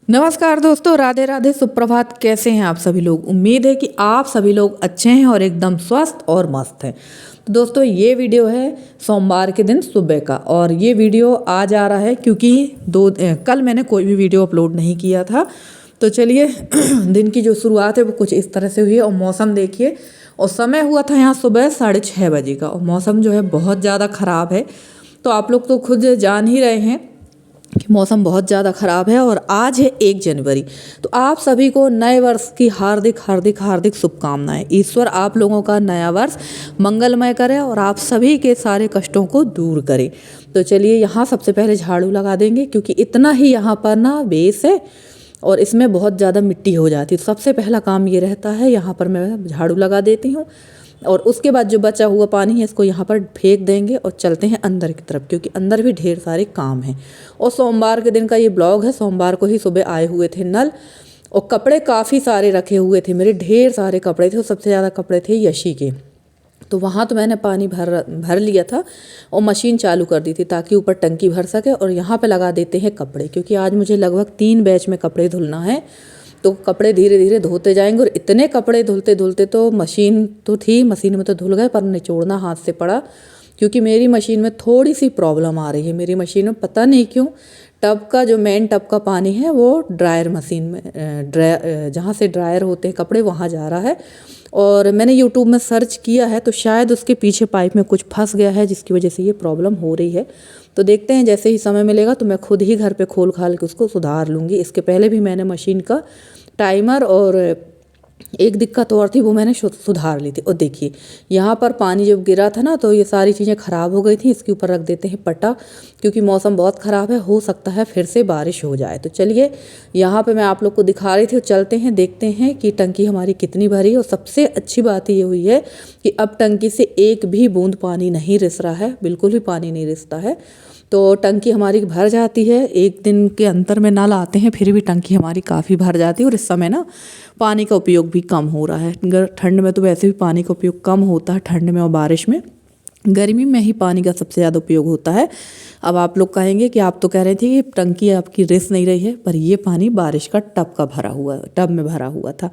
नमस्कार दोस्तों, राधे राधे, सुप्रभात। कैसे हैं आप सभी लोग? उम्मीद है कि आप सभी लोग अच्छे हैं और एकदम स्वस्थ और मस्त हैं। तो दोस्तों, ये वीडियो है सोमवार के दिन सुबह का, और ये वीडियो आज आ रहा है क्योंकि कल मैंने कोई भी वीडियो अपलोड नहीं किया था। तो चलिए दिन की जो शुरुआत है वो कुछ इस तरह से हुई है। और मौसम देखिए, और समय हुआ था यहाँ सुबह 6:30 बजे का, और मौसम जो है बहुत ज़्यादा ख़राब है। तो आप लोग तो खुद जान ही रहे हैं कि मौसम बहुत ज़्यादा ख़राब है। और आज है 1 जनवरी। तो आप सभी को नए वर्ष की हार्दिक हार्दिक हार्दिक शुभकामनाएं। ईश्वर आप लोगों का नया वर्ष मंगलमय करे और आप सभी के सारे कष्टों को दूर करे। तो चलिए यहाँ सबसे पहले झाड़ू लगा देंगे, क्योंकि इतना ही यहाँ पर ना बेस है और इसमें बहुत ज़्यादा मिट्टी हो जाती है। तो सबसे पहला काम ये रहता है, यहाँ पर मैं झाड़ू लगा देती हूँ और उसके बाद जो बचा हुआ पानी है इसको यहाँ पर फेंक देंगे और चलते हैं अंदर की तरफ, क्योंकि अंदर भी ढेर सारे काम हैं। और सोमवार के दिन का ये ब्लॉग है। सोमवार को ही सुबह आए हुए थे नल, और कपड़े काफ़ी सारे रखे हुए थे, मेरे ढेर सारे कपड़े थे। और सबसे ज़्यादा कपड़े थे यशी के। तो वहाँ तो मैंने पानी भर लिया था और मशीन चालू कर दी थी ताकि ऊपर टंकी भर सके। और यहाँ पे लगा देते हैं कपड़े, क्योंकि आज मुझे लगभग 3 बैच में कपड़े धुलना है। तो कपड़े धीरे धीरे धोते जाएंगे। और इतने कपड़े धुलते धुलते तो मशीन तो थी, मशीन में तो धुल गए, पर निचोड़ना हाथ से पड़ा, क्योंकि मेरी मशीन में थोड़ी सी प्रॉब्लम आ रही है। मेरी मशीन में पता नहीं क्यों टब का जो मेन टब का पानी है वो ड्रायर मशीन में जहाँ से ड्रायर होते हैं कपड़े वहाँ जा रहा है। और मैंने यूट्यूब में सर्च किया है, तो शायद उसके पीछे पाइप में कुछ फंस गया है, जिसकी वजह से ये प्रॉब्लम हो रही है। तो देखते हैं, जैसे ही समय मिलेगा तो मैं खुद ही घर पे खोल खाल के उसको सुधार लूँगी। इसके पहले भी मैंने मशीन का टाइमर और एक दिक्कत और थी, वो मैंने सुधार ली थी। और देखिए यहाँ पर पानी जब गिरा था ना, तो ये सारी चीज़ें ख़राब हो गई थी। इसके ऊपर रख देते हैं पट्टा, क्योंकि मौसम बहुत ख़राब है, हो सकता है फिर से बारिश हो जाए। तो चलिए यहाँ पे मैं आप लोग को दिखा रही थी, और चलते हैं देखते हैं कि टंकी हमारी कितनी भरी। और सबसे अच्छी बात ये हुई है कि अब टंकी से एक भी बूंद पानी नहीं रिस रहा है, बिल्कुल भी पानी नहीं रिसता है। तो टंकी हमारी भर जाती है। एक दिन के अंतर में नल आते हैं, फिर भी टंकी हमारी काफ़ी भर जाती है। और इस समय ना पानी का उपयोग भी कम हो रहा है। ठंड में तो वैसे भी पानी का उपयोग कम होता है, ठंड में और बारिश में। गर्मी में ही पानी का सबसे ज़्यादा उपयोग होता है। अब आप लोग कहेंगे कि आप तो कह रहे थे कि टंकी आपकी रिस नहीं रही है, पर ये पानी बारिश का टब में भरा हुआ था।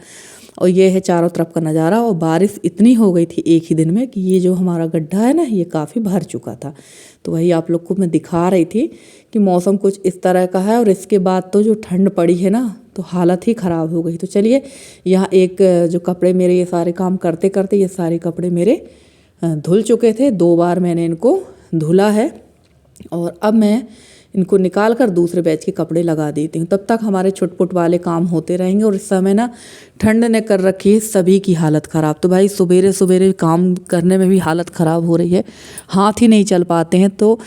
और ये है चारों तरफ का नज़ारा। और बारिश इतनी हो गई थी एक ही दिन में कि ये जो हमारा गड्ढा है ना, ये काफ़ी भर चुका था। तो वही आप लोग को मैं दिखा रही थी कि मौसम कुछ इस तरह का है। और इसके बाद तो जो ठंड पड़ी है ना, तो हालत ही ख़राब हो गई। तो चलिए यहाँ एक जो कपड़े मेरे, ये सारे काम करते करते ये सारे कपड़े मेरे धुल चुके थे। 2 बार मैंने इनको धुला है, और अब मैं इनको निकाल कर दूसरे बैच के कपड़े लगा देती हूँ। तब तक हमारे छुटपुट वाले काम होते रहेंगे। और इस समय ना ठंड ने कर रखी है सभी की हालत ख़राब। तो भाई सुबेरे सुबेरे काम करने में भी हालत ख़राब हो रही है, हाथ ही नहीं चल पाते हैं। तो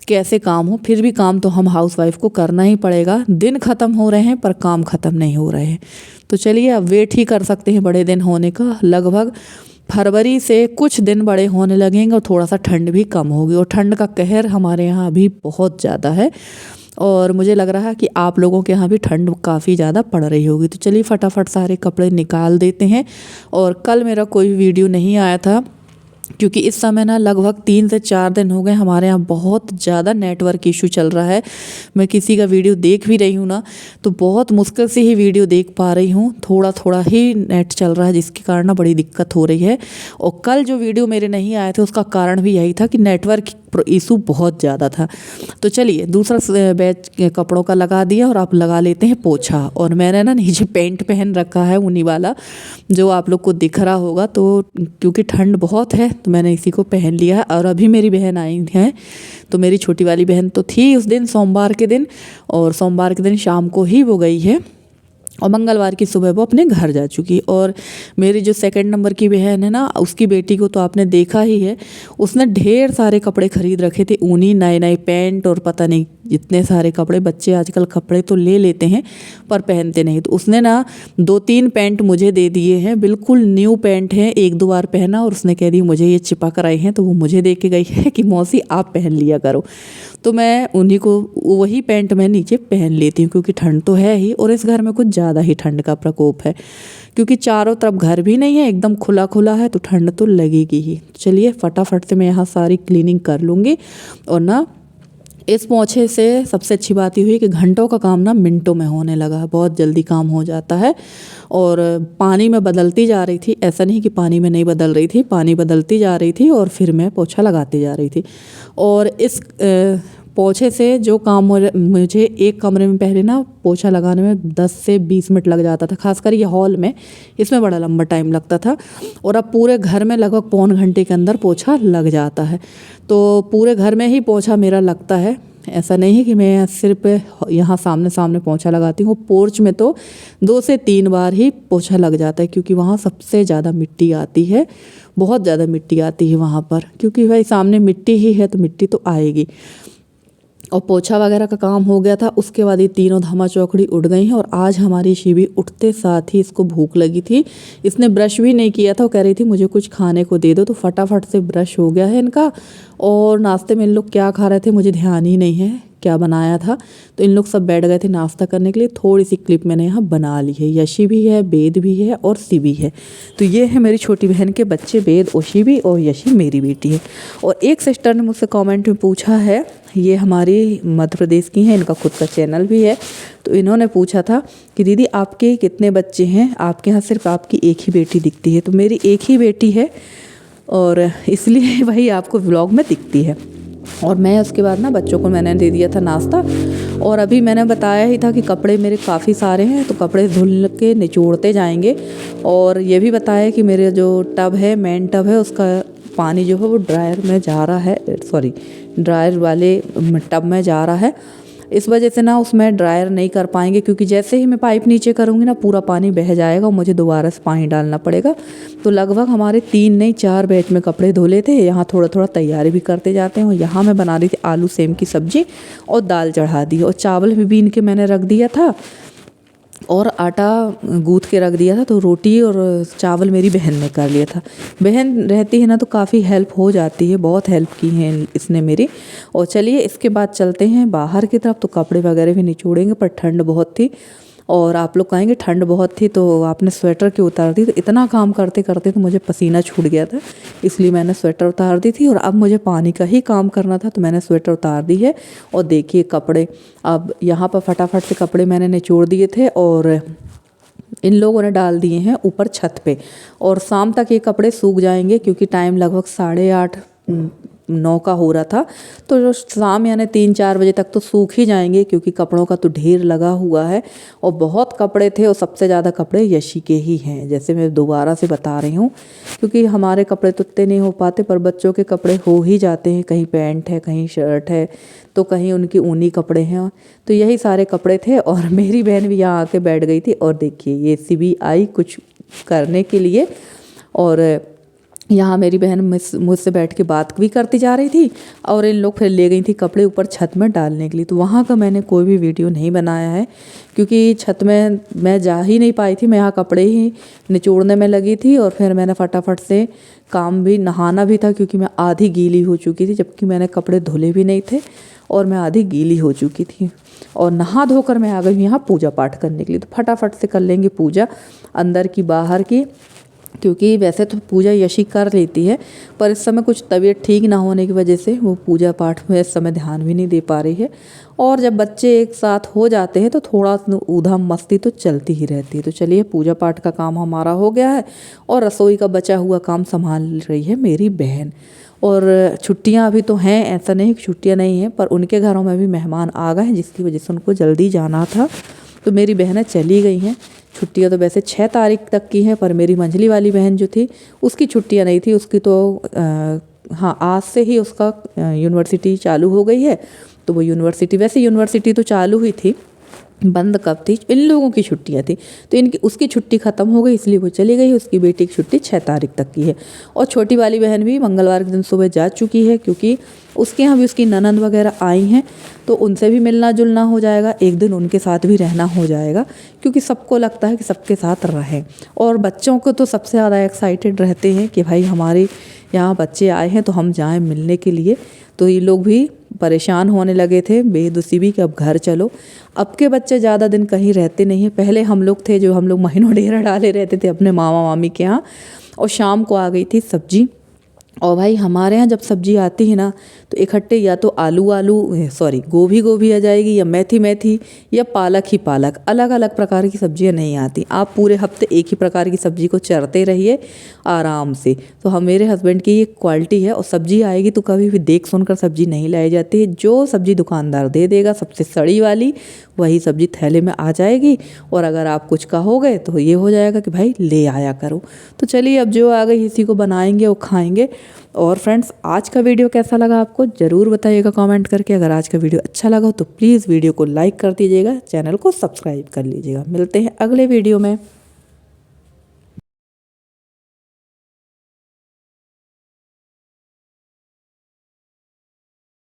कैसे काम हो, फिर भी काम तो हम हाउसवाइफ को करना ही पड़ेगा। दिन ख़त्म हो रहे हैं पर काम ख़त्म नहीं हो रहे हैं। तो चलिए अब वेट ही कर सकते हैं बड़े दिन होने का। लगभग फरवरी से कुछ दिन बड़े होने लगेंगे और थोड़ा सा ठंड भी कम होगी। और ठंड का कहर हमारे यहाँ अभी बहुत ज़्यादा है, और मुझे लग रहा है कि आप लोगों के यहाँ भी ठंड काफ़ी ज़्यादा पड़ रही होगी। तो चलिए फटाफट सारे कपड़े निकाल देते हैं। और कल मेरा कोई वीडियो नहीं आया था, क्योंकि इस समय ना लगभग 3 से 4 दिन हो गए हमारे यहाँ बहुत ज़्यादा नेटवर्क इशू चल रहा है। मैं किसी का वीडियो देख भी रही हूँ ना, तो बहुत मुश्किल से ही वीडियो देख पा रही हूँ। थोड़ा थोड़ा ही नेट चल रहा है, जिसके कारण ना बड़ी दिक्कत हो रही है। और कल जो वीडियो मेरे नहीं आए थे उसका कारण भी यही था कि नेटवर्क इशू बहुत ज़्यादा था। तो चलिए दूसरा बैच कपड़ों का लगा दिया, और आप लगा लेते हैं पोछा। और मैंने ना नीचे पैंट पहन रखा है ऊनी वाला, जो आप लोग को दिख रहा होगा। तो क्योंकि ठंड बहुत है तो मैंने इसी को पहन लिया है। और अभी मेरी बहन आई है, तो मेरी छोटी वाली बहन तो थी उस दिन सोमवार के दिन, और सोमवार के दिन शाम को ही वो गई है, और मंगलवार की सुबह वो अपने घर जा चुकी। और मेरी जो 2nd नंबर की बहन है ना, उसकी बेटी को तो आपने देखा ही है, उसने ढेर सारे कपड़े खरीद रखे थे, ऊनी नए नए पैंट और पता नहीं जितने सारे कपड़े। बच्चे आजकल कपड़े तो ले लेते हैं पर पहनते नहीं। तो उसने ना 2-3 पैंट मुझे दे दिए हैं, बिल्कुल न्यू पैंट हैं, 1-2 बार पहना और उसने कह दी मुझे ये चिपा कर आई हैं। तो वो मुझे दे के गई है कि मौसी आप पहन लिया करो। तो मैं उन्हीं को वही पैंट मैं नीचे पहन लेती हूँ, क्योंकि ठंड तो है ही, और इस घर में कुछ ज़्यादा ही ठंड का प्रकोप है, क्योंकि चारों तरफ घर भी नहीं है, एकदम खुला खुला है, तो ठंड तो लगेगी ही। चलिए फटाफट से मैं यहाँ सारी क्लीनिंग कर लूँगी। और ना इस पोछे से सबसे अच्छी बात ये हुई कि घंटों का काम ना मिनटों में होने लगा, बहुत जल्दी काम हो जाता है। और पानी में बदलती जा रही थी, ऐसा नहीं कि पानी में नहीं बदल रही थी, पानी बदलती जा रही थी और फिर मैं पोछा लगाती जा रही थी। और इस पोछे से जो काम मुझे एक कमरे में पहले ना पोछा लगाने में 10 से 20 मिनट लग जाता था, खासकर ये हॉल में, इसमें बड़ा लंबा टाइम लगता था। और अब पूरे घर में लगभग पौन घंटे के अंदर पोछा लग जाता है। तो पूरे घर में ही पोछा मेरा लगता है, ऐसा नहीं है कि मैं सिर्फ यहाँ सामने सामने पोछा लगाती हूँ। पोर्च में तो 2 से 3 बार ही पोछा लग जाता है, क्योंकि वहाँ सबसे ज़्यादा मिट्टी आती है, बहुत ज़्यादा मिट्टी आती है वहाँ पर, क्योंकि भाई सामने मिट्टी ही है तो मिट्टी तो आएगी। और पोछा वगैरह का काम हो गया था। उसके बाद ये तीनों धामा चौकड़ी उठ गई हैं। और आज हमारी शिवी उठते साथ ही इसको भूख लगी थी, इसने ब्रश भी नहीं किया था, वो कह रही थी मुझे कुछ खाने को दे दो, तो फटाफट से ब्रश हो गया है इनका। और नाश्ते में इन लोग क्या खा रहे थे मुझे ध्यान ही नहीं है क्या बनाया था। तो इन लोग सब बैठ गए थे नाश्ता करने के लिए। थोड़ी सी क्लिप मैंने यहाँ बना ली है, यशी भी है, वेद भी है और सी भी है। तो ये है मेरी छोटी बहन के बच्चे, वेद, ओशी भी और यशी मेरी बेटी है। और एक सिस्टर ने मुझसे कमेंट में पूछा है, ये हमारी मध्य प्रदेश की हैं, इनका खुद का चैनल भी है। तो इन्होंने पूछा था कि दीदी आपके कितने बच्चे हैं, आपके यहाँ सिर्फ आपकी एक ही बेटी दिखती है। तो मेरी एक ही बेटी है और इसलिए वही आपको व्लॉग में दिखती है। और मैं उसके बाद ना बच्चों को मैंने दे दिया था नाश्ता। और अभी मैंने बताया ही था कि कपड़े मेरे काफ़ी सारे हैं, तो कपड़े धुल के निचोड़ते जाएंगे। और ये भी बताया कि मेरे जो टब है, मेन टब है, उसका पानी जो है वो ड्रायर में जा रहा है, सॉरी ड्रायर वाले टब में जा रहा है। इस वजह से ना उसमें ड्रायर नहीं कर पाएंगे, क्योंकि जैसे ही मैं पाइप नीचे करूँगी ना पूरा पानी बह जाएगा और मुझे दोबारा से पानी डालना पड़ेगा। तो लगभग हमारे 3 नहीं 4 बैच में कपड़े धुले थे। यहाँ थोड़ा थोड़ा तैयारी भी करते जाते हैं। और यहाँ मैं बना रही थी आलू सेम की सब्ज़ी और दाल चढ़ा दी, और चावल भी बीन के मैंने रख दिया था और आटा गूँथ के रख दिया था। तो रोटी और चावल मेरी बहन ने कर लिया था। बहन रहती है ना तो काफ़ी हेल्प हो जाती है, बहुत हेल्प की है इसने मेरी। और चलिए इसके बाद चलते हैं बाहर की तरफ। तो कपड़े वगैरह भी निचोड़ेंगे, पर ठंड बहुत थी। और आप लोग कहेंगे ठंड बहुत थी तो आपने स्वेटर क्यों उतार दी। तो इतना काम करते करते तो मुझे पसीना छूट गया था, इसलिए मैंने स्वेटर उतार दी थी। और अब मुझे पानी का ही काम करना था तो मैंने स्वेटर उतार दी है। और देखिए कपड़े अब यहाँ पर फटाफट से कपड़े मैंने निचोड़ दिए थे और इन लोगों ने डाल दिए हैं ऊपर छत पे। और शाम तक ये कपड़े सूख जाएंगे, क्योंकि टाइम लगभग 8:30-9 का हो रहा था। तो जो शाम यानी 3-4 बजे तक तो सूख ही जाएंगे, क्योंकि कपड़ों का तो ढेर लगा हुआ है और बहुत कपड़े थे। और सबसे ज़्यादा कपड़े यशी के ही हैं, जैसे मैं दोबारा से बता रही हूँ, क्योंकि हमारे कपड़े तो इतने नहीं हो पाते, पर बच्चों के कपड़े हो ही जाते हैं। कहीं पैंट है, कहीं शर्ट है, तो कहीं उनकी ऊनी कपड़े हैं। तो यही सारे कपड़े थे। और मेरी बहन भी यहाँ आके बैठ गई थी। और देखिए ये सी भी आई कुछ करने के लिए। और यहाँ मेरी बहन मुझसे बैठ के बात भी करती जा रही थी। और इन लोग फिर ले गई थी कपड़े ऊपर छत में डालने के लिए। तो वहाँ का मैंने कोई भी वीडियो नहीं बनाया है, क्योंकि छत में मैं जा ही नहीं पाई थी। मैं यहाँ कपड़े ही निचोड़ने में लगी थी। और फिर मैंने फटाफट से काम भी, नहाना भी था, क्योंकि मैं आधी गीली हो चुकी थी, जबकि मैंने कपड़े धुले भी नहीं थे और मैं आधी गीली हो चुकी थी। और नहा धोकर मैं आ गई यहाँ पूजा पाठ करने के लिए। तो फटाफट से कर लेंगे पूजा, अंदर की बाहर की, क्योंकि वैसे तो पूजा यशी कर लेती है, पर इस समय कुछ तबीयत ठीक ना होने की वजह से वो पूजा पाठ में इस समय ध्यान भी नहीं दे पा रही है। और जब बच्चे एक साथ हो जाते हैं तो थोड़ा ऊधम मस्ती तो चलती ही रहती है। तो चलिए पूजा पाठ का काम हमारा हो गया है और रसोई का बचा हुआ काम संभाल रही है मेरी बहन। और छुट्टियां अभी तो हैं, ऐसा नहीं कि छुट्टियां नहीं हैं, पर उनके घरों में भी मेहमान आ गए हैं, जिसकी वजह से उनको जल्दी जाना था। तो मेरी बहनें चली गई हैं। छुट्टियां तो वैसे 6 तारीख तक की हैं, पर मेरी मंझली वाली बहन जो थी उसकी छुट्टियां नहीं थी। उसकी तो हाँ आज से ही उसका यूनिवर्सिटी चालू हो गई है। तो वो यूनिवर्सिटी, वैसे यूनिवर्सिटी तो चालू हुई थी, बंद कब थी, इन लोगों की छुट्टियां थी। तो इनकी उसकी छुट्टी ख़त्म हो गई, इसलिए वो चली गई। उसकी बेटी की छुट्टी 6 तारीख तक की है। और छोटी वाली बहन भी मंगलवार के दिन सुबह जा चुकी है, क्योंकि उसके यहाँ भी उसकी ननंद वगैरह आई हैं, तो उनसे भी मिलना जुलना हो जाएगा, एक दिन उनके साथ भी रहना हो जाएगा, क्योंकि सबको लगता है कि सबके साथ रहें। और बच्चों को तो सबसे ज़्यादा एक्साइटेड रहते हैं कि भाई हमारे यहाँ बच्चे आए हैं तो हम जाएं मिलने के लिए। तो ये लोग भी परेशान होने लगे थे बेदुसी भी कि अब घर चलो। अब के बच्चे ज़्यादा दिन कहीं रहते नहीं हैं। पहले हम लोग थे जो हम लोग महीनों डेरा डाले रहते थे अपने मामा मामी के यहाँ। और शाम को आ गई थी सब्जी, और भाई हमारे यहाँ जब सब्जी आती है ना तो इकट्ठे या तो गोभी आ जाएगी, या मेथी या पालक ही पालक, अलग अलग प्रकार की सब्जियाँ नहीं आती। आप पूरे हफ्ते एक ही प्रकार की सब्जी को चरते रहिए आराम से। तो हम मेरे हस्बैंड की ये क्वालिटी है। और सब्जी आएगी तो कभी भी देख सुनकर सब्जी नहीं लाई जाती है। जो सब्जी दुकानदार दे देगा सबसे सड़ी वाली, वही सब्जी थैले में आ जाएगी। और अगर आप कुछ कहोगे तो ये हो जाएगा कि भाई ले आया करो। तो चलिए अब जो आ गई इसी को बनाएंगे और खाएंगे। और फ्रेंड्स, आज का वीडियो कैसा लगा आपको ज़रूर बताइएगा कमेंट करके। अगर आज का वीडियो अच्छा लगा हो तो प्लीज़ वीडियो को लाइक कर दीजिएगा, चैनल को सब्सक्राइब कर लीजिएगा। मिलते हैं अगले वीडियो में।